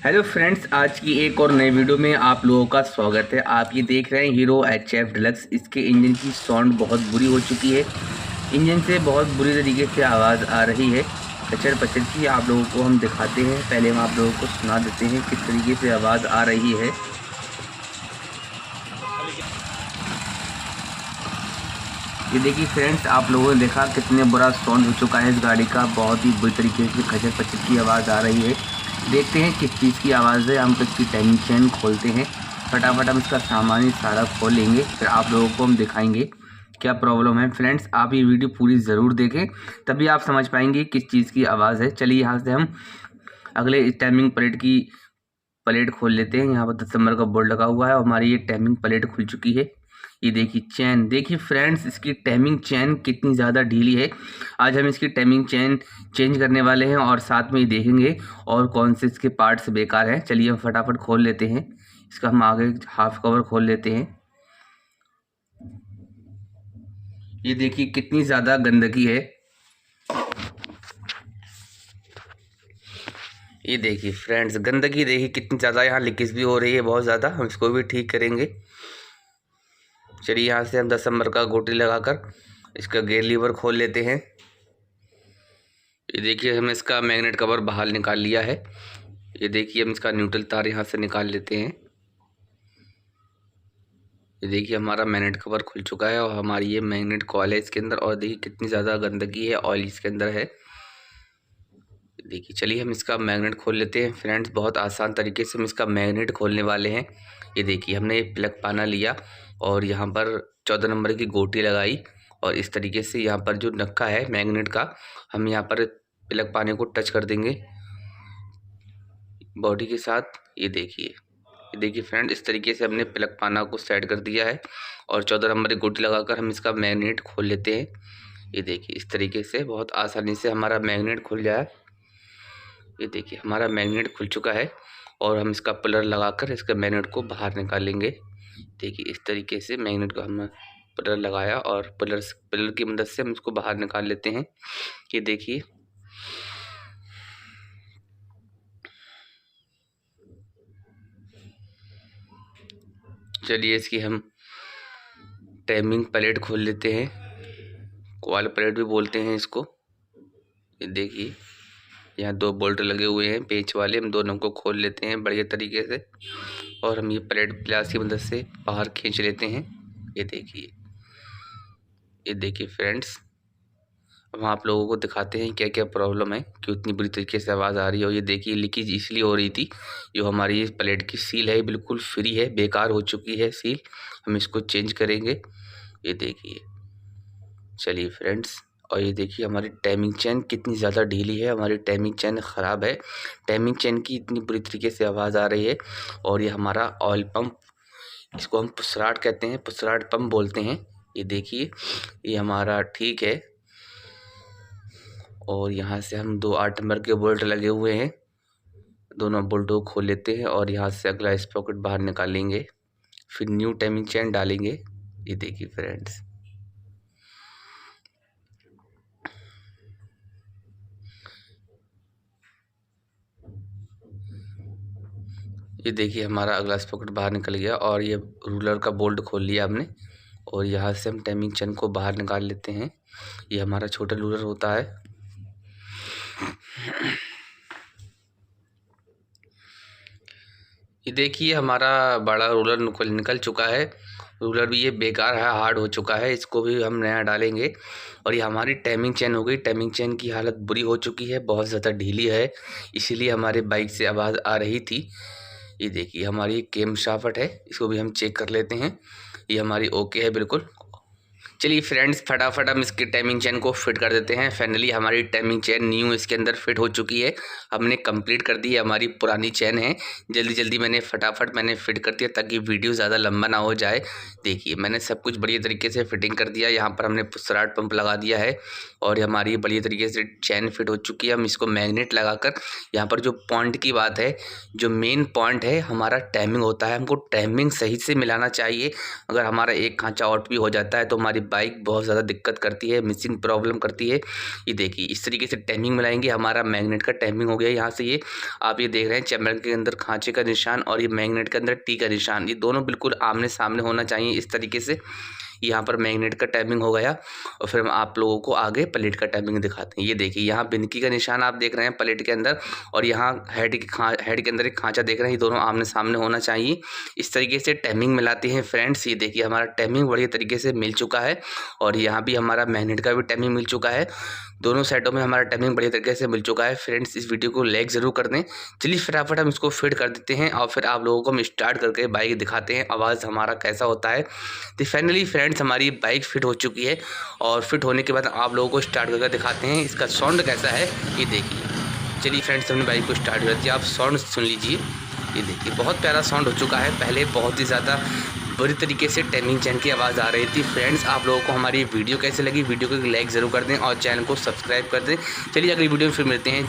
Hello friends, आज की एक और नई वीडियो में आप लोगों का स्वागत है। आप ये देख रहे हैं हीरो HF डिलक्स। इसके इंजन की साउंड बहुत बुरी हो चुकी है। इंजन से बहुत बुरी तरीके से आवाज़ आ रही है, कचर पचर की। आप लोगों को हम दिखाते हैं, पहले हम आप लोगों को सुना देते हैं किस तरीके से आवाज़ आ रही है। ये देखिए फ्रेंड्स, आप लोगों ने देखा कितने बुरा साउंड हो चुका है इस गाड़ी का। बहुत ही बुरी तरीके से खचर पचर की आवाज़ आ रही है। देखते हैं किस चीज़ की आवाज़ है। हम इसकी टाइमिंग चेन खोलते हैं, फटाफट हम इसका सामान ही सारा खोल लेंगे, फिर आप लोगों को हम दिखाएंगे क्या प्रॉब्लम है। फ्रेंड्स, आप ये वीडियो पूरी ज़रूर देखें, तभी आप समझ पाएंगे किस चीज़ की आवाज़ है। चलिए यहाँ से हम अगले टाइमिंग प्लेट की प्लेट खोल लेते हैं। यहाँ पर 10 नंबर का बोर्ड लगा हुआ है और हमारी ये टाइमिंग प्लेट खुल चुकी है। ये देखिए चैन, देखिए फ्रेंड्स इसकी टाइमिंग चैन कितनी ज़्यादा ढीली है। आज हम इसकी टाइमिंग चैन चेंज करने वाले हैं और साथ में ही देखेंगे और कौन से इसके पार्ट्स बेकार हैं। चलिए हम फटाफट खोल लेते हैं इसका। हम आगे हाफ कवर खोल लेते हैं। ये देखिए कितनी ज़्यादा गंदगी है। ये देखिए फ्रेंड्स, गंदगी देखिए कितनी ज़्यादा, यहाँ लीकेज भी हो रही है बहुत ज़्यादा। हम इसको भी ठीक करेंगे। चलिए यहाँ से हम 10 नंबर का गोटी लगाकर इसका गेयर लीवर खोल लेते हैं। ये देखिए हमने इसका मैग्नेट कवर बाहर निकाल लिया है। ये देखिए हम इसका न्यूट्रल तार यहाँ से निकाल लेते हैं। ये देखिए हमारा मैग्नेट कवर खुल चुका है और हमारी ये मैग्नेट कॉइल है इसके अंदर। और देखिए कितनी ज़्यादा गंदगी है, ऑयल इसके अंदर है। देखिए चलिए हम इसका मैग्नेट खोल लेते हैं। फ्रेंड्स, बहुत आसान तरीके से हम इसका मैग्नेट खोलने वाले हैं। ये देखिए हमने एक प्लग पाना लिया और यहाँ पर 14 नंबर की गोटी लगाई और इस तरीके से यहाँ पर जो नक्का है मैग्नेट का, हम यहाँ पर प्लग पाने को टच कर देंगे बॉडी के साथ। ये देखिए फ्रेंड, इस तरीके से हमने प्लग पाना को सेट कर दिया है और 14 नंबर की गोटी लगाकर हम इसका मैग्नेट खोल लेते हैं। ये देखिए इस तरीके से बहुत आसानी से हमारा मैग्नेट खुल जाए। ये देखिए हमारा मैग्नेट खुल चुका है और हम इसका प्लग लगाकर इसका मैग्नेट को बाहर निकालेंगे। देखिए इस तरीके से मैग्नेट को हमने प्लग लगाया और प्लग की मदद से हम इसको बाहर निकाल लेते हैं। ये देखिए चलिए इसकी हम टाइमिंग प्लेट खोल लेते हैं, कॉइल प्लेट भी बोलते हैं इसको। ये देखिए यहाँ 2 बोल्ट लगे हुए हैं पेंच वाले। हम दोनों को खोल लेते हैं बढ़िया तरीके से और हम ये प्लेट प्लास की मदद से बाहर खींच लेते हैं। ये देखिए फ्रेंड्स, अब आप लोगों को दिखाते हैं क्या क्या प्रॉब्लम है, क्यों इतनी बुरी तरीके से आवाज़ आ रही है। और ये देखिए लीकेज इसलिए हो रही थी, जो हमारी ये प्लेट की सील है बिल्कुल फ्री है, बेकार हो चुकी है सील। हम इसको चेंज करेंगे। ये देखिए चलिए फ्रेंड्स, और ये देखिए हमारी टाइमिंग चेन कितनी ज़्यादा ढीली है। हमारी टाइमिंग चेन ख़राब है। टाइमिंग चेन की इतनी बुरी तरीके से आवाज़ आ रही है। और ये हमारा ऑयल पंप, इसको हम पुसराट कहते हैं, पुसराट पंप बोलते हैं। ये देखिए ये हमारा ठीक है। और यहाँ से हम 2 8 नंबर के बोल्ट लगे हुए हैं, दोनों बोल्टों को खोल लेते हैं और यहाँ से अगला स्प्रॉकेट बाहर निकालेंगे, फिर न्यू टाइमिंग चेन डालेंगे। ये देखिए फ्रेंड्स, ये देखिए हमारा अगला स्प्रॉकेट बाहर निकल गया और ये रूलर का बोल्ट खोल लिया हमने। और यहाँ से हम टाइमिंग चेन को बाहर निकाल लेते हैं। ये हमारा छोटा रूलर होता है। ये देखिए हमारा बड़ा रूलर निकल चुका है। रूलर भी ये बेकार है, हार्ड हो चुका है, इसको भी हम नया डालेंगे। और ये हमारी टाइमिंग चेन हो गई। टाइमिंग चेन की हालत बुरी हो चुकी है, बहुत ज़्यादा ढीली है, इसीलिए हमारे बाइक से आवाज़ आ रही थी। ये देखिए हमारी केम शाफ्ट है, इसको भी हम चेक कर लेते हैं। ये हमारी ओके है बिल्कुल। चलिए फ्रेंड्स, फटाफट हम इसकी टाइमिंग चेन को फिट कर देते हैं। फाइनली हमारी टाइमिंग चेन न्यू इसके अंदर फिट हो चुकी है। हमने कंप्लीट कर दी है, हमारी पुरानी चेन है। जल्दी मैंने फटाफट फिट कर दिया ताकि वीडियो ज़्यादा लंबा ना हो जाए। देखिए मैंने सब कुछ बढ़िया तरीके से फिटिंग कर दिया। यहाँ पर हमने पुसराट पंप लगा दिया है और हमारी बढ़िया तरीके से चेन फिट हो चुकी है। हम इसको मैग्नेट लगाकर, यहाँ पर जो पॉइंट की बात है, जो मेन पॉइंट है हमारा टाइमिंग होता है, हमको टाइमिंग सही से मिलाना चाहिए। अगर हमारा एक खांचा आउट भी हो जाता है तो हमारी बाइक बहुत ज़्यादा दिक्कत करती है, मिसिंग प्रॉब्लम करती है। ये देखिए इस तरीके से टाइमिंग मिलाएंगे, हमारा मैग्नेट का टाइमिंग हो गया। यहाँ से ये आप ये देख रहे हैं चैम्बर के अंदर खांचे का निशान और ये मैग्नेट के अंदर टी का निशान, ये दोनों बिल्कुल आमने सामने होना चाहिए इस तरीके से। यहाँ पर मैग्नेट का टाइमिंग हो गया और फिर हम आप लोगों को आगे प्लेट का टाइमिंग दिखाते हैं। ये देखिए यहाँ बिनकी का निशान आप देख रहे हैं प्लेट के अंदर, और यहाँ हेड के अंदर एक खांचा देख रहे हैं, ये दोनों आमने सामने होना चाहिए। इस तरीके से टाइमिंग मिलाते हैं फ्रेंड्स। ये देखिए हमारा टाइमिंग बढ़िया तरीके से मिल चुका है और यहाँ भी हमारा मैग्नेट का भी टाइमिंग मिल चुका है। दोनों साइडों में हमारा टाइमिंग बढ़िया तरीके से मिल चुका है फ्रेंड्स। इस वीडियो को लाइक ज़रूर कर दें। चलिए फटाफट हम इसको फिट कर देते हैं और फिर आप लोगों को हम स्टार्ट करके बाइक दिखाते हैं आवाज़ हमारा कैसा होता है। तो फाइनली फ्रेंड्स हमारी बाइक फिट हो चुकी है और फिट होने के बाद आप लोगों को स्टार्ट करके दिखाते हैं इसका साउंड कैसा है। ये देखिए चलिए फ्रेंड्स हमने बाइक को स्टार्ट कर दिया, आप साउंड सुन लीजिए। ये देखिए बहुत प्यारा साउंड हो चुका है। पहले बहुत ही ज़्यादा बुरी तरीके से टाइमिंग चैन की आवाज़ आ रही थी। फ्रेंड्स आप लोगों को हमारी वीडियो कैसे लगी, वीडियो को लाइक ज़रूर कर दें और चैनल को सब्सक्राइब कर दें। चलिए अगली वीडियो में फिर मिलते हैं।